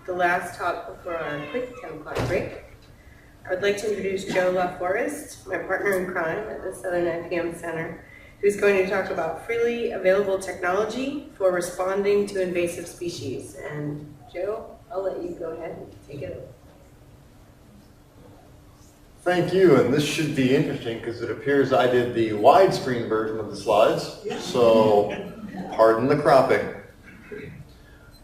the last talk before our quick 10 o'clock break. I would like to introduce Joe LaForest, my partner in crime at the Southern IPM Center, who's going to talk about freely available technology for responding to invasive species. And Joe, I'll let you go ahead and take it over. Thank you, and this should be interesting because it appears I did the widescreen version of the slides, so pardon the cropping.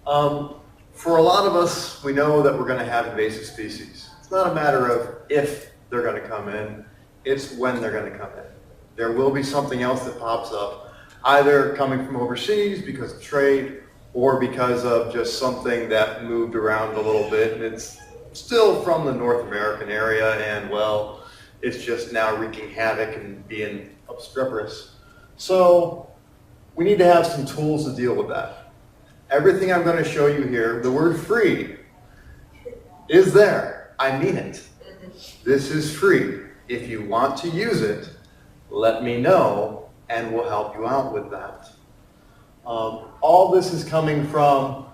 For a lot of us, we know that we're going to have invasive species. It's not a matter of if they're going to come in, it's when they're going to come in. There will be something else that pops up, either coming from overseas because of trade or because of just something that moved around a little bit, and it's still from the North American area, and well, it's just now wreaking havoc and being obstreperous. So we need to have some tools to deal with that. Everything I'm going to show you here, the word free is there. I mean it. This is free. If you want to use it, let me know and we'll help you out with that. All this is coming from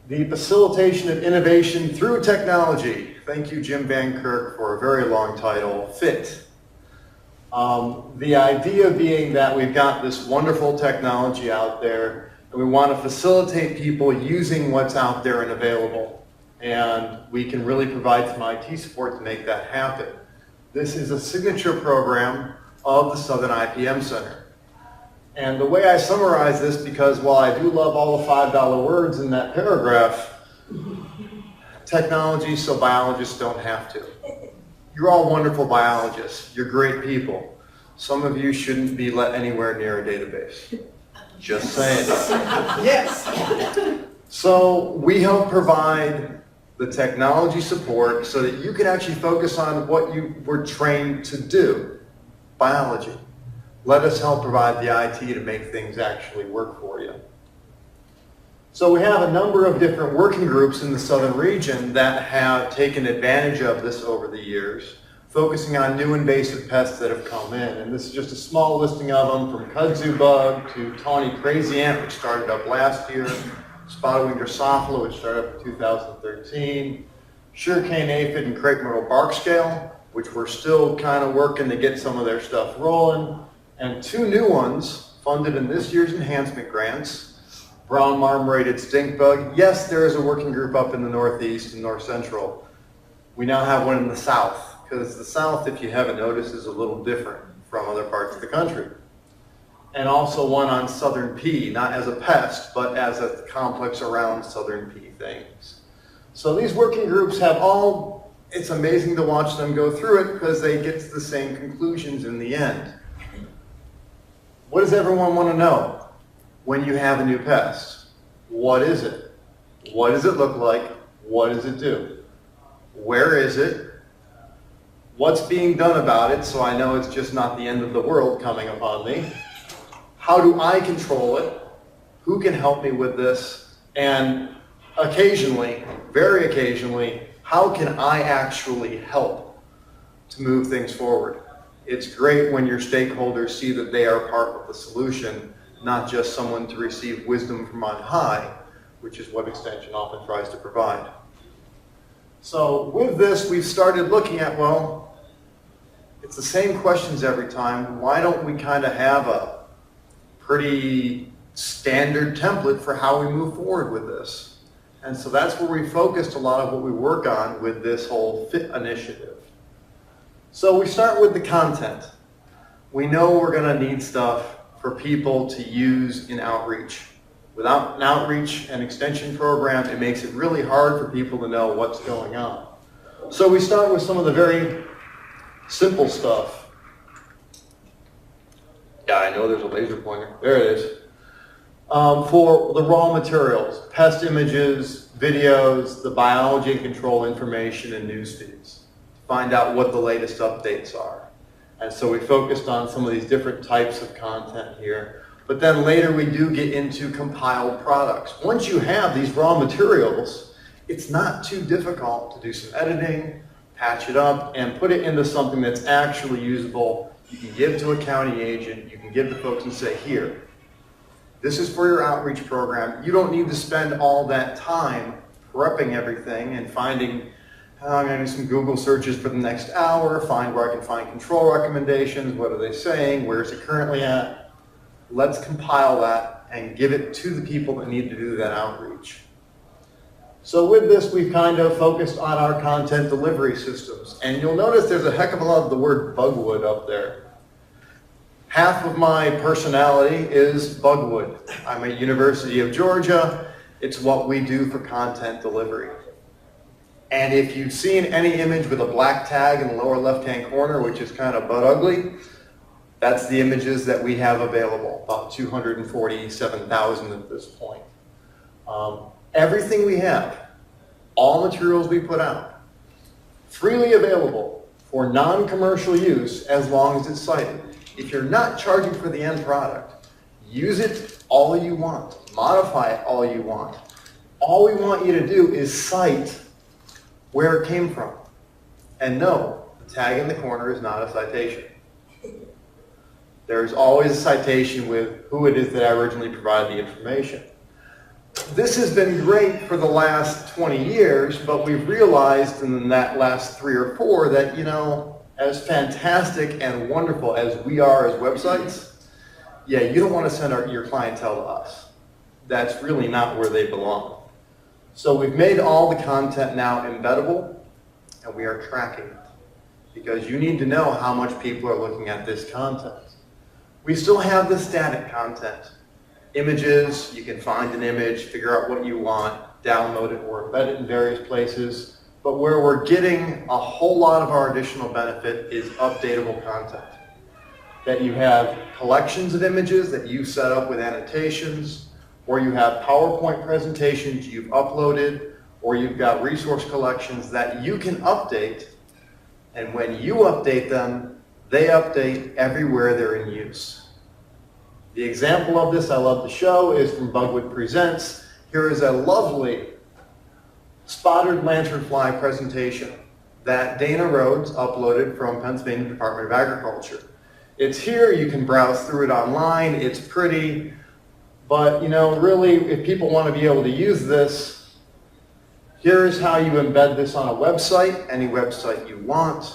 the facilitation of innovation through technology. Thank you, Jim Van Kirk, for a very long title, FIT. The idea being that we've got this wonderful technology out there and we want to facilitate people using what's out there and available. And we can really provide some IT support to make that happen. This is a signature program of the Southern IPM Center. And the way I summarize this, because while I do love all the $5 words in that paragraph, technology so biologists don't have to. You're all wonderful biologists. You're great people. Some of you shouldn't be let anywhere near a database. Just saying. Yes. So we help provide the technology support so that you can actually focus on what you were trained to do, biology. Let us help provide the IT to make things actually work for you. So we have a number of different working groups in the southern region that have taken advantage of this over the years, focusing on new invasive pests that have come in. And this is just a small listing of them, from kudzu bug to tawny crazy ant, which started up last year, spotted wing Drosophila, which started up in 2013, sugarcane aphid and crepe myrtle bark scale, which we're still kind of working to get some of their stuff rolling, and two new ones funded in this year's enhancement grants, brown marmorated stink bug. Yes, there is a working group up in the northeast and north central. We now have one in the south, because the south, if you haven't noticed, is a little different from other parts of the country. And also one on southern pea, not as a pest, but as a complex around southern pea things. So these working groups have all, it's amazing to watch them go through it because they get to the same conclusions in the end. What does everyone want to know when you have a new pest? What is it? What does it look like? What does it do? Where is it? What's being done about it so I know it's just not the end of the world coming upon me? How do I control it? Who can help me with this? And occasionally, very occasionally, how can I actually help to move things forward? It's great when your stakeholders see that they are part of the solution, not just someone to receive wisdom from on high, which is what Extension often tries to provide. So with this, we've started looking at, well, it's the same questions every time. Why don't we kind of have a pretty standard template for how we move forward with this? And so that's where we focused a lot of what we work on with this whole FIT initiative. So we start with the content. We know we're going to need stuff for people to use in outreach. Without an outreach and extension program, it makes it really hard for people to know what's going on. So we start with some of the very simple stuff. Yeah, I know there's a laser pointer. There it is. For the raw materials, pest images, videos, the biology and control information, and news feeds. Find out what the latest updates are. And so we focused on some of these different types of content here. But then later we do get into compiled products. Once you have these raw materials, it's not too difficult to do some editing, patch it up, and put it into something that's actually usable. You can give to a county agent, you can give to folks and say, here, this is for your outreach program. You don't need to spend all that time prepping everything and finding how I'm going to do some Google searches for the next hour, find where I can find control recommendations, what are they saying, where is it currently at. Let's compile that and give it to the people that need to do that outreach. So with this, we've kind of focused on our content delivery systems. And you'll notice there's a heck of a lot of the word bugwood up there. Half of my personality is bugwood. I'm at University of Georgia. It's what we do for content delivery. And if you've seen any image with a black tag in the lower left-hand corner, which is kind of butt ugly, that's the images that we have available, about 247,000 at this point. Everything we have, all materials we put out, freely available for non-commercial use as long as it's cited. If you're not charging for the end product, use it all you want, modify it all you want. All we want you to do is cite where it came from. And no, the tag in the corner is not a citation. There's always a citation with who it is that I originally provided the information. This has been great for the last 20 years, but we've realized in that last 3 or 4 that, you know, as fantastic and wonderful as we are as websites, yeah, you don't want to send your clientele to us. That's really not where they belong. So we've made all the content now embeddable, and we are tracking it, because you need to know how much people are looking at this content. We still have the static content. Images, you can find an image, figure out what you want, download it or embed it in various places. But where we're getting a whole lot of our additional benefit is updatable content. That you have collections of images that you set up with annotations, or you have PowerPoint presentations you've uploaded, or you've got resource collections that you can update, and when you update them, they update everywhere they're in use. The example of this I love to show is from Bugwood Presents. Here is a lovely spotted lanternfly presentation that Dana Rhodes uploaded from Pennsylvania Department of Agriculture. It's here, you can browse through it online, it's pretty, but you know, really, if people want to be able to use this, here's how you embed this on a website, any website you want.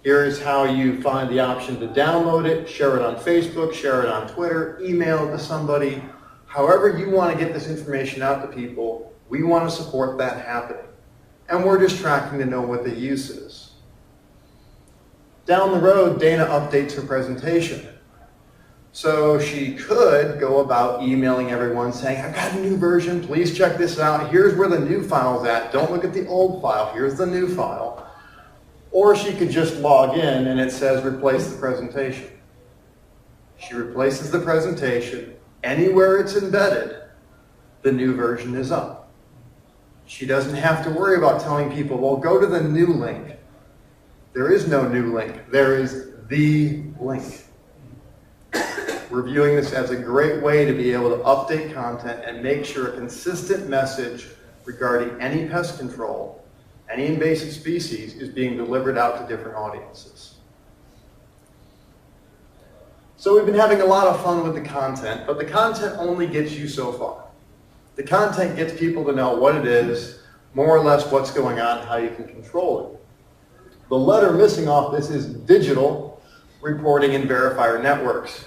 Here's how you find the option to download it, share it on Facebook, share it on Twitter, email it to somebody. However you want to get this information out to people, we want to support that happening. And we're just tracking to know what the use is. Down the road, Dana updates her presentation. So she could go about emailing everyone saying, I've got a new version, please check this out. Here's where the new file's at. Don't look at the old file, here's the new file. Or she could just log in and it says replace the presentation. She replaces the presentation. Anywhere it's embedded, the new version is up. She doesn't have to worry about telling people, well, go to the new link. There is no new link. There is the link. We're viewing this as a great way to be able to update content and make sure a consistent message regarding any pest control, any invasive species, is being delivered out to different audiences. So we've been having a lot of fun with the content, but the content only gets you so far. The content gets people to know what it is, more or less what's going on, how you can control it. The letter missing off this is digital reporting and verifier networks.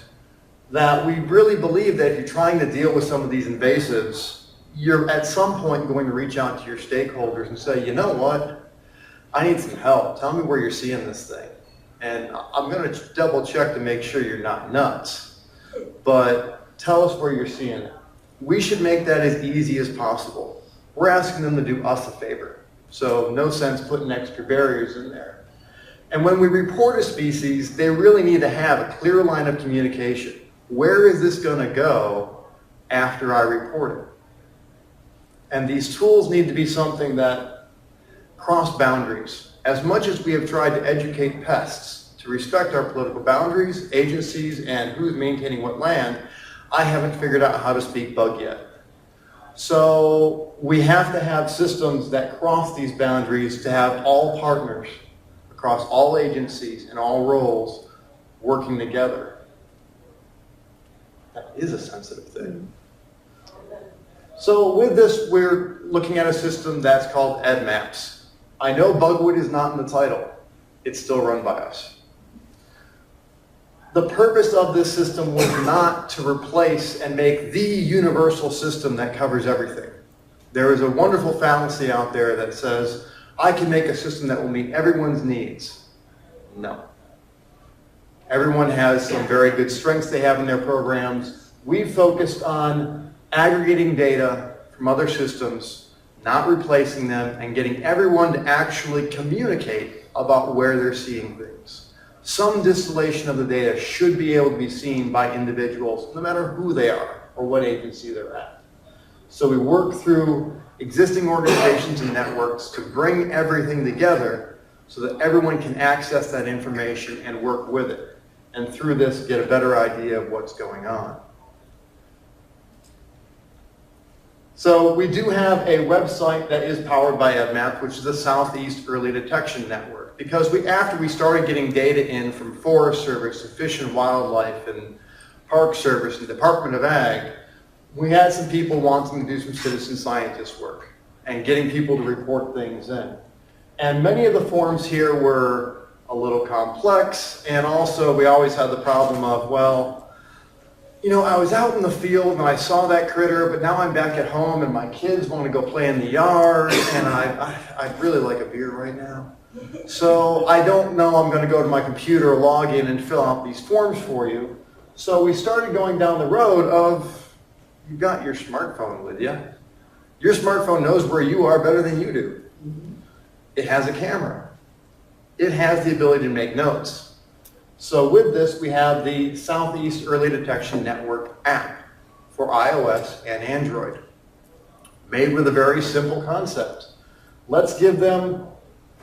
That we really believe that if you're trying to deal with some of these invasives, you're at some point going to reach out to your stakeholders and say, you know what, I need some help. Tell me where you're seeing this thing. And I'm going to double check to make sure you're not nuts. But tell us where you're seeing it. We should make that as easy as possible. We're asking them to do us a favor. So no sense putting extra barriers in there. And when we report a species, they really need to have a clear line of communication. Where is this going to go after I report it? And these tools need to be something that cross boundaries. As much as we have tried to educate pests to respect our political boundaries, agencies, and who's maintaining what land, I haven't figured out how to speak bug yet. So we have to have systems that cross these boundaries to have all partners across all agencies and all roles working together. That is a sensitive thing. So with this, we're looking at a system that's called EdMaps. I know Bugwood is not in the title. It's still run by us. The purpose of this system was not to replace and make the universal system that covers everything. There is a wonderful fallacy out there that says, I can make a system that will meet everyone's needs. No. Everyone has some very good strengths they have in their programs. We've focused on aggregating data from other systems, not replacing them, and getting everyone to actually communicate about where they're seeing things. Some distillation of the data should be able to be seen by individuals, no matter who they are or what agency they're at. So we work through existing organizations and networks to bring everything together so that everyone can access that information and work with it. And through this, get a better idea of what's going on. So we do have a website that is powered by EdMap, which is the Southeast Early Detection Network. Because after we started getting data in from Forest Service, Fish and Wildlife, and Park Service, and Department of Ag, we had some people wanting to do some citizen scientist work and getting people to report things in. And many of the forms here were a little complex, and also we always had the problem of, well, you know, I was out in the field and I saw that critter, but now I'm back at home and my kids want to go play in the yard, and I'd really like a beer right now. So I don't know I'm going to go to my computer, log in, and fill out these forms for you. So we started going down the road of, you've got your smartphone with you. Your smartphone knows where you are better than you do. It has a camera. It has the ability to make notes. So with this, we have the Southeast Early Detection Network app for iOS and Android, made with a very simple concept. Let's give them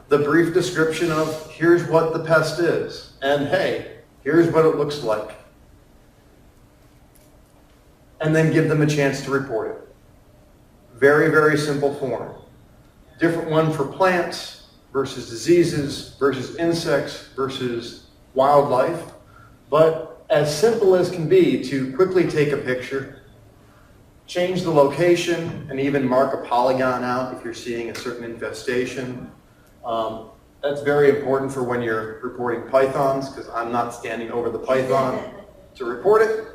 the brief description of, here's what the pest is, and hey, here's what it looks like. And then give them a chance to report it. Very, very simple form. Different one for plants versus diseases versus insects versus wildlife, but as simple as can be to quickly take a picture, change the location, and even mark a polygon out if you're seeing a certain infestation. That's very important for when you're reporting pythons, because I'm not standing over the python to report it.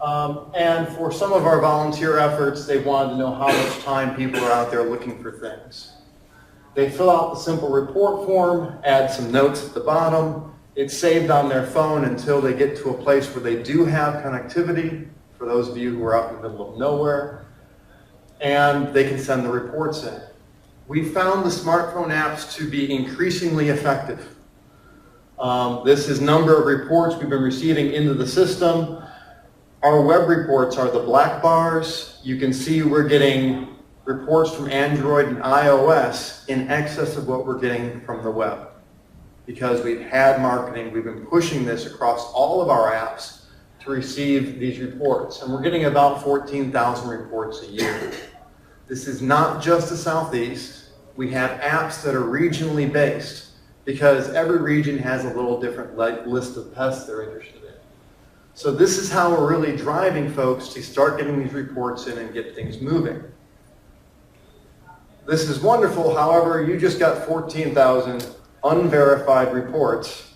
And for some of our volunteer efforts, they wanted to know how much time people are out there looking for things. They fill out the simple report form, add some notes at the bottom. It's saved on their phone until they get to a place where they do have connectivity, for those of you who are out in the middle of nowhere, and they can send the reports in. We found the smartphone apps to be increasingly effective. This is number of reports we've been receiving into the system. Our web reports are the black bars. You can see we're getting reports from Android and iOS in excess of what we're getting from the web. Because we've had marketing, we've been pushing this across all of our apps to receive these reports. And we're getting about 14,000 reports a year. This is not just the Southeast. We have apps that are regionally based, because every region has a little different list of pests they're interested in. So this is how we're really driving folks to start getting these reports in and get things moving. This is wonderful. However, you just got 14,000 unverified reports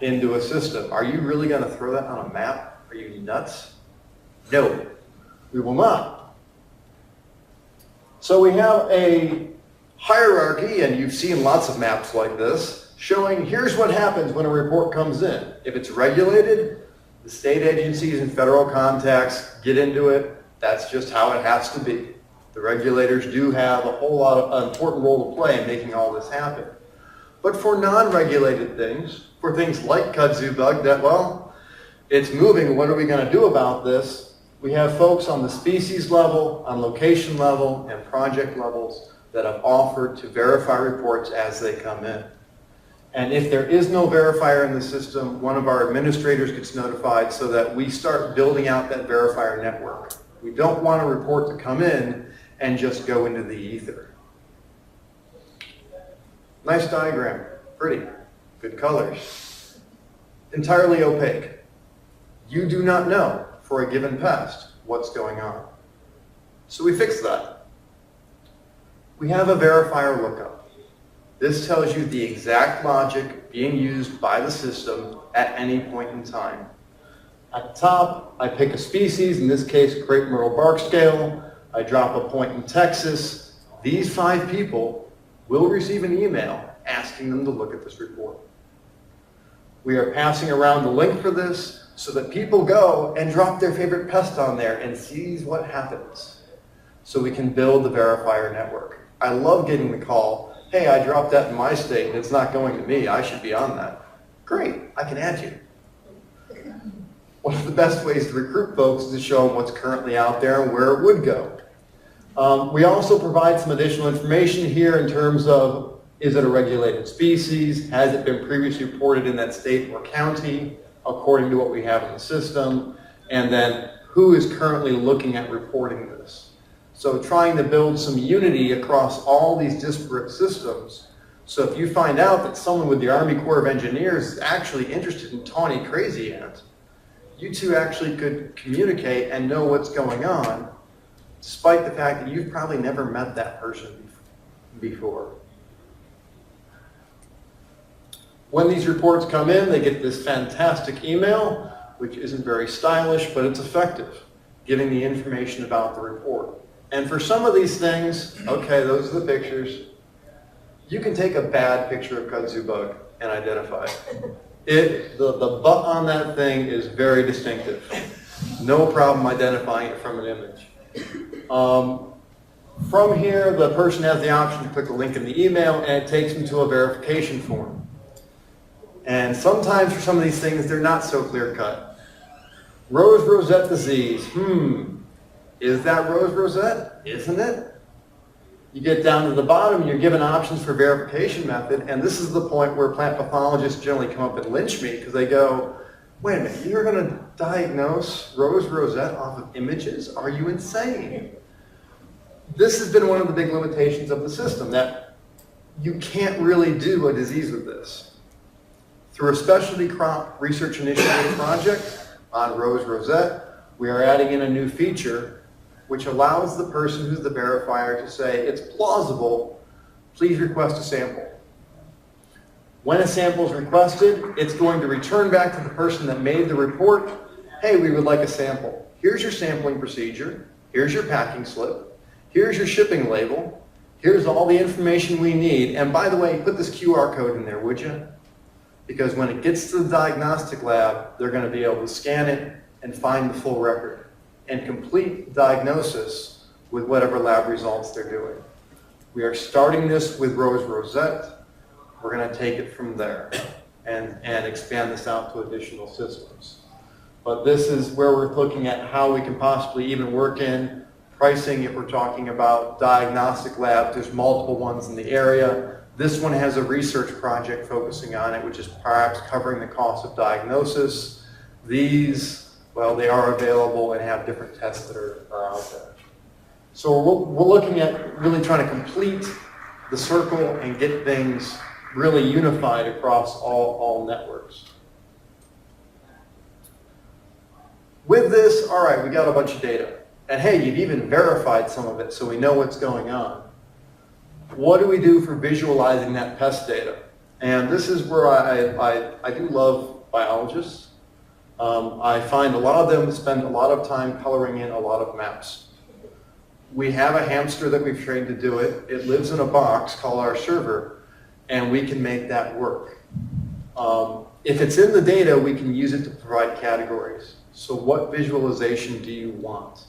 into a system. Are you really going to throw that on a map? Are you nuts? No, we will not. So we have a hierarchy, and you've seen lots of maps like this, showing here's what happens when a report comes in. If it's regulated, the state agencies and federal contacts get into it. That's just how it has to be. The regulators do have a whole lot of important role to play in making all this happen. But for non-regulated things, for things like kudzu bug, that, well, it's moving, what are we going to do about this? We have folks on the species level, on location level, and project levels that have offered to verify reports as they come in. And if there is no verifier in the system, one of our administrators gets notified so that we start building out that verifier network. We don't want a report to come in and just go into the ether. Nice diagram, pretty, good colors. Entirely opaque. You do not know for a given pest what's going on. So we fixed that. We have a verifier lookup. This tells you the exact logic being used by the system at any point in time. At the top, I pick a species, in this case, crepe myrtle bark scale. I drop a point in Texas. These 5 people will receive an email asking them to look at this report. We are passing around the link for this so that people go and drop their favorite pest on there and sees what happens. So we can build the verifier network. I love getting the call, hey, I dropped that in my state and it's not going to me. I should be on that. Great, I can add you. One of the best ways to recruit folks is to show them what's currently out there and where it would go. We also provide some additional information here in terms of, is it a regulated species? Has it been previously reported in that state or county according to what we have in the system? And then who is currently looking at reporting this? So trying to build some unity across all these disparate systems. So if you find out that someone with the Army Corps of Engineers is actually interested in tawny crazy ant, you two actually could communicate and know what's going on, despite the fact that you've probably never met that person before. When these reports come in, they get this fantastic email, which isn't very stylish, but it's effective, giving the information about the report. And for some of these things, okay, those are the pictures. You can take a bad picture of kudzu bug and identify it. The butt on that thing is very distinctive. No problem identifying it from an image. From here, the person has the option to click a link in the email and it takes them to a verification form. And sometimes for some of these things, they're not so clear-cut. Rose rosette disease. Is that rose rosette? Isn't it? You get down to the bottom, you're given options for verification method, and this is the point where plant pathologists generally come up and lynch me because they go, wait a minute, you're going to diagnose rose rosette off of images? Are you insane? This has been one of the big limitations of the system, that you can't really do a disease with this. Through a specialty crop research initiative project on rose rosette, we are adding in a new feature which allows the person who's the verifier to say, it's plausible, please request a sample. When a sample is requested, it's going to return back to the person that made the report, hey, we would like a sample. Here's your sampling procedure, here's your packing slip, here's your shipping label, here's all the information we need, and by the way, put this QR code in there, would you? Because when it gets to the diagnostic lab, they're going to be able to scan it and find the full record and complete diagnosis with whatever lab results they're doing. We are starting this with rose rosette. We're going to take it from there and expand this out to additional systems. But this is where we're looking at how we can possibly even work in pricing if we're talking about diagnostic labs. There's multiple ones in the area. This one has a research project focusing on it, which is perhaps covering the cost of diagnosis. These, well, they are available and have different tests that are out there. So we're looking at really trying to complete the circle and get things really unified across all networks. With this, all right, we got a bunch of data. And hey, you've even verified some of it so we know what's going on. What do we do for visualizing that pest data? And this is where I do love biologists. I find a lot of them spend a lot of time coloring in a lot of maps. We have a hamster that we've trained to do it. It lives in a box called our server, and we can make that work. If it's in the data, we can use it to provide categories. So what visualization do you want?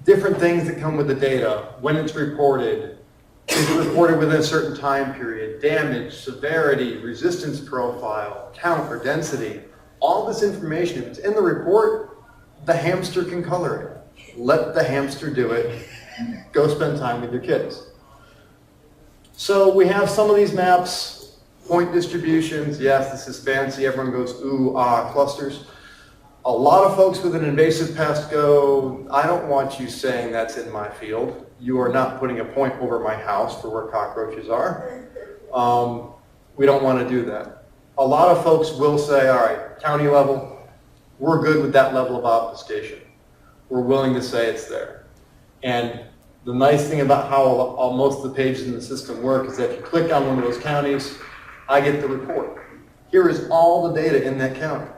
Different things that come with the data, when it's reported, is it reported within a certain time period, damage, severity, resistance profile, count or density. All this information, if it's in the report, the hamster can color it. Let the hamster do it. Go spend time with your kids. So we have some of these maps, point distributions. Yes, this is fancy. Everyone goes, ooh, ah, clusters. A lot of folks with an invasive pest go, I don't want you saying that's in my field. You are not putting a point over my house for where cockroaches are. We don't want to do that. A lot of folks will say, all right, county level, we're good with that level of obfuscation. We're willing to say it's there. And the nice thing about how most of the pages in the system work is that if you click on one of those counties, I get the report. Here is all the data in that county.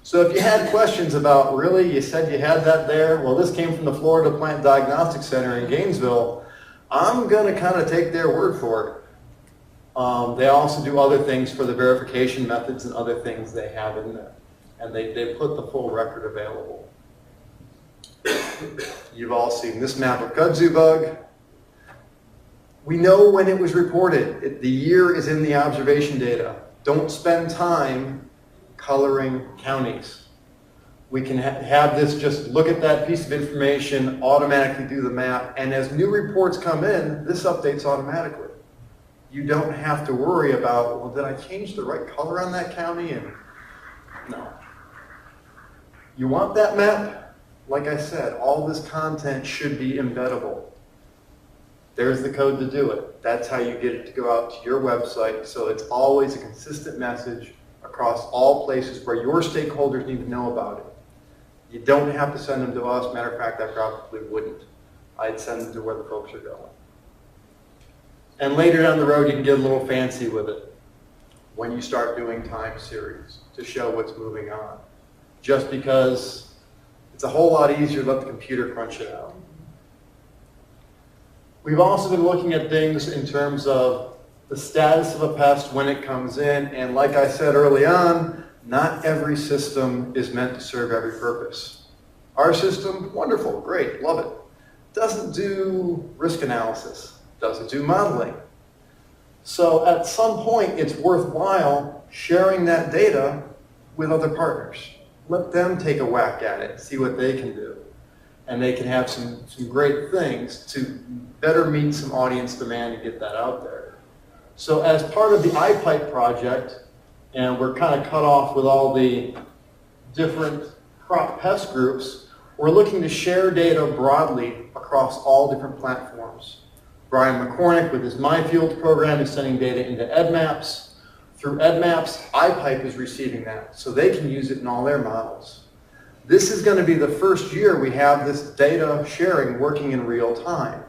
So if you had questions about, really, you said you had that there, well, this came from the Florida Plant Diagnostic Center in Gainesville, I'm going to kind of take their word for it. They also do other things for the verification methods and other things they have in there. And they put the full record available. You've all seen this map of kudzu bug. We know when it was reported. The year is in the observation data. Don't spend time coloring counties. We can have this just look at that piece of information, automatically do the map, and as new reports come in, this updates automatically. You don't have to worry about, well, did I change the right color on that county? And no. You want that map? Like I said, all this content should be embeddable. There's the code to do it. That's how you get it to go out to your website, so it's always a consistent message across all places where your stakeholders need to know about it. You don't have to send them to us. Matter of fact, I probably wouldn't. I'd send them to where the folks are going. And later down the road, you can get a little fancy with it when you start doing time series to show what's moving on. Just because it's a whole lot easier to let the computer crunch it out. We've also been looking at things in terms of the status of a pest when it comes in, and like I said early on, not every system is meant to serve every purpose. Our system, wonderful, great, love it. Doesn't do risk analysis, doesn't do modeling. So at some point, it's worthwhile sharing that data with other partners. Let them take a whack at it, see what they can do. And they can have some great things to better meet some audience demand and get that out there. So as part of the iPipe project, and we're kind of cut off with all the different crop pest groups, we're looking to share data broadly across all different platforms. Brian McCormick with his MyField program is sending data into EdMaps. Through EdMaps, iPipe is receiving that, so they can use it in all their models. This is going to be the first year we have this data sharing working in real time.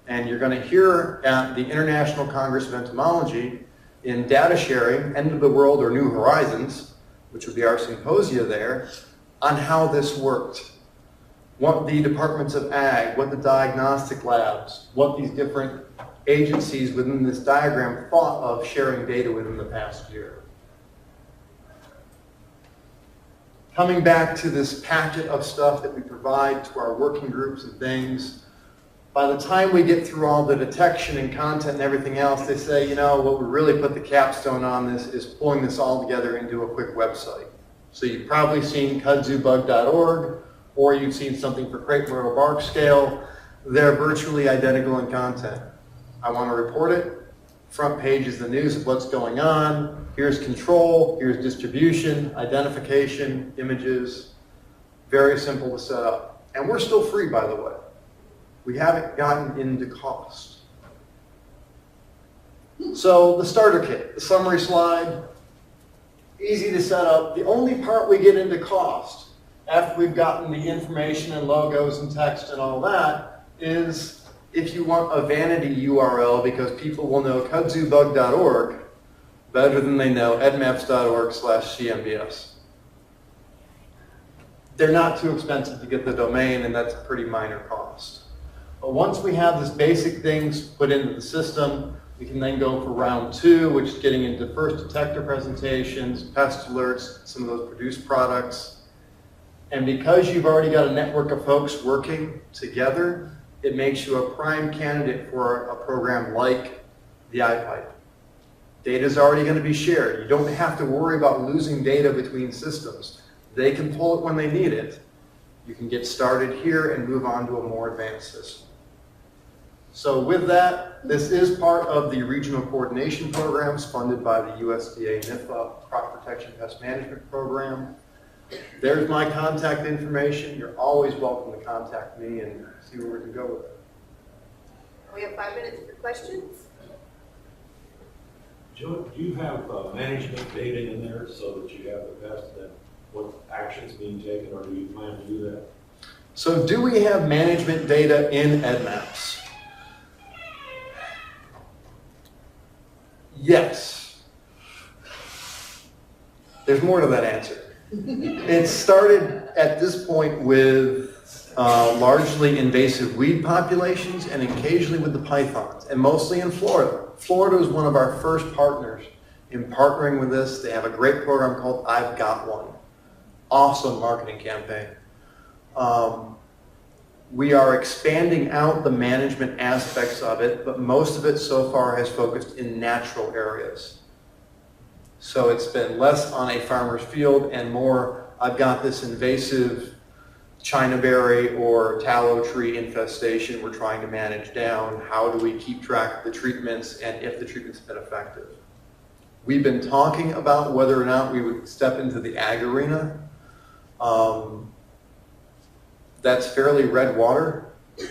And you're going to hear at the International Congress of Entomology in data sharing, End of the World or New Horizons, which would be our symposia there, on how this worked. What the departments of ag, what the diagnostic labs, what these different agencies within this diagram thought of sharing data within the past year. Coming back to this packet of stuff that we provide to our working groups and things, by the time we get through all the detection and content and everything else, they say, you know, what we really put the capstone on this is pulling this all together into a quick website. So you've probably seen kudzubug.org, or you've seen something for crepe myrtle bark scale. They're virtually identical in content. I want to report it. Front page is the news of what's going on. Here's control, here's distribution, identification, images. Very simple to set up. And we're still free, by the way. We haven't gotten into cost. So the starter kit, the summary slide, easy to set up. The only part we get into cost after we've gotten the information and logos and text and all that is if you want a vanity URL because people will know kudzubug.org better than they know edmaps.org/CMBS. They're not too expensive to get the domain, and that's a pretty minor cost. But once we have this basic things put into the system, we can then go for round 2, which is getting into first detector presentations, pest alerts, some of those produced products. And because you've already got a network of folks working together, it makes you a prime candidate for a program like the iPipe. Data is already going to be shared. You don't have to worry about losing data between systems. They can pull it when they need it. You can get started here and move on to a more advanced system. So with that, this is part of the regional coordination programs funded by the USDA NIFA Crop Protection Pest Management Program. There's my contact information. You're always welcome to contact me and see where we can go with it. We have 5 minutes for questions. Joe, do you have management data in there so that you have the pest and what actions being taken, or do you plan to do that? So do we have management data in EdMaps? Yes. There's more to that answer. It started at this point with largely invasive weed populations and occasionally with the pythons, and mostly in Florida. Florida was one of our first partners in partnering with this. They have a great program called I've Got One. Awesome marketing campaign. We are expanding out the management aspects of it, but most of it so far has focused in natural areas. So it's been less on a farmer's field and more, I've got this invasive chinaberry or tallow tree infestation we're trying to manage down. How do we keep track of the treatments and if the treatment's been effective? We've been talking about whether or not we would step into the ag arena. That's fairly red water, a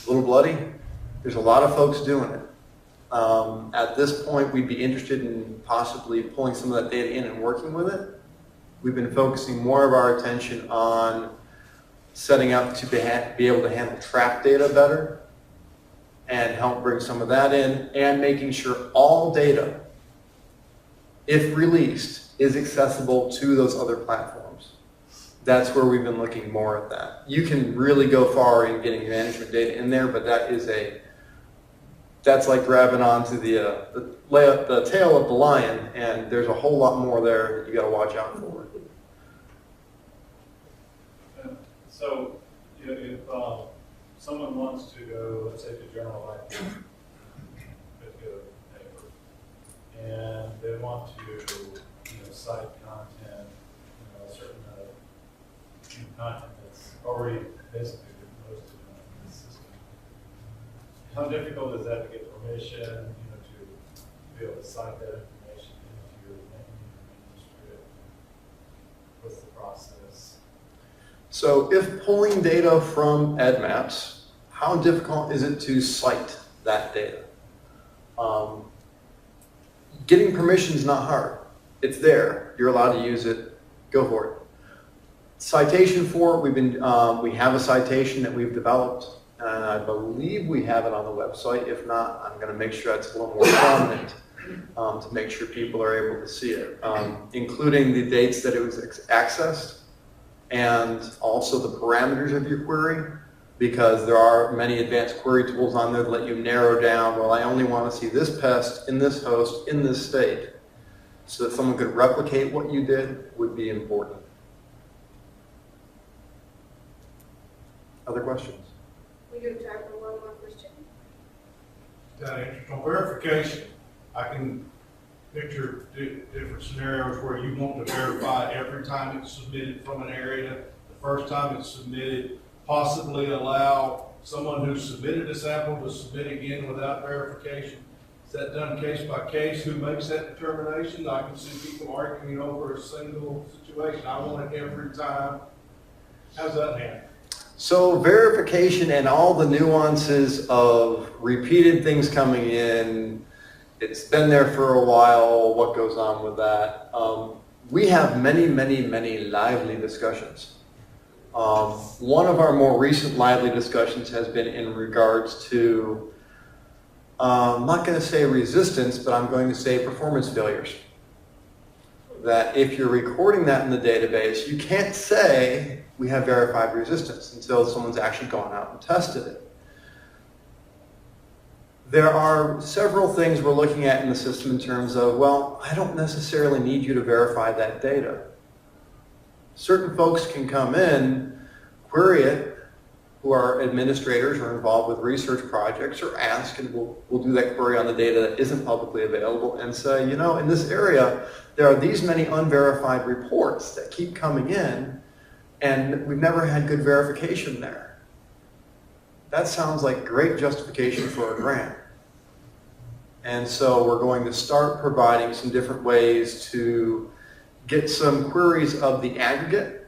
little bloody. There's a lot of folks doing it. At this point, we'd be interested in possibly pulling some of that data in and working with it. We've been focusing more of our attention on setting up to be able to handle trap data better and help bring some of that in, and making sure all data, if released, is accessible to those other platforms. That's where we've been looking more at that. You can really go far in getting management data in there, but that's like grabbing onto the tail of the lion, and there's a whole lot more there that you got to watch out for. So, if someone wants to go, let's say, to Journal IPM, paper, and they want to, cite content, a certain content that's already basically been posted on the system. How difficult is that to get permission, to be able to cite that information into your manuscript? What's the process? So if pulling data from EdMaps, how difficult is it to cite that data? Getting permission is not hard. It's there. You're allowed to use it. Go for it. Citation for it, we have a citation that we've developed, and I believe we have it on the website. If not, I'm going to make sure it's a little more prominent to make sure people are able to see it, including the dates that it was accessed and also the parameters of your query, because there are many advanced query tools on there that let you narrow down, well, I only want to see this pest in this host in this state. So that someone could replicate what you did would be important. Other questions? We do have time for one more question. On verification, I can picture different scenarios where you want to verify every time it's submitted from an area. The first time it's submitted, possibly allow someone who submitted a sample to submit again without verification. Is that done case by case? Who makes that determination? I can see people arguing over a single situation. I want it every time. How's that handled? So verification and all the nuances of repeated things coming in, it's been there for a while, what goes on with that. We have many lively discussions. One of our more recent lively discussions has been in regards to, I'm not going to say resistance, but I'm going to say performance failures. That if you're recording that in the database, you can't say we have verified resistance until someone's actually gone out and tested it. There are several things we're looking at in the system in terms of, well, I don't necessarily need you to verify that data. Certain folks can come in, query it, who are administrators or involved with research projects, or ask, and we'll do that query on the data that isn't publicly available and say, in this area, there are these many unverified reports that keep coming in, and we've never had good verification there. That sounds like great justification for a grant. And so we're going to start providing some different ways to get some queries of the aggregate,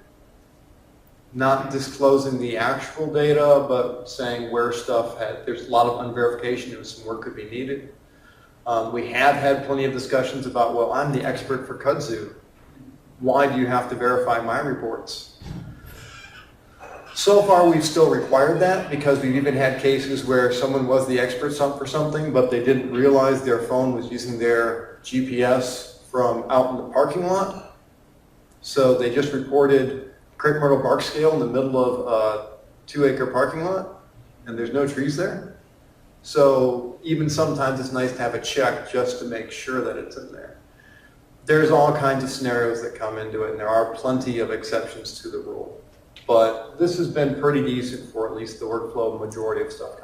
not disclosing the actual data, but saying where stuff there's a lot of unverification and some work could be needed. We have had plenty of discussions about, well, I'm the expert for kudzu. Why do you have to verify my reports? So far, we've still required that because we've even had cases where someone was the expert for something, but they didn't realize their phone was using their GPS from out in the parking lot. So they just reported crepe myrtle bark scale in the middle of a 2-acre parking lot, and there's no trees there. So even sometimes it's nice to have a check just to make sure that it's in there. There's all kinds of scenarios that come into it, and there are plenty of exceptions to the rule. But this has been pretty decent for at least the workflow majority of stuff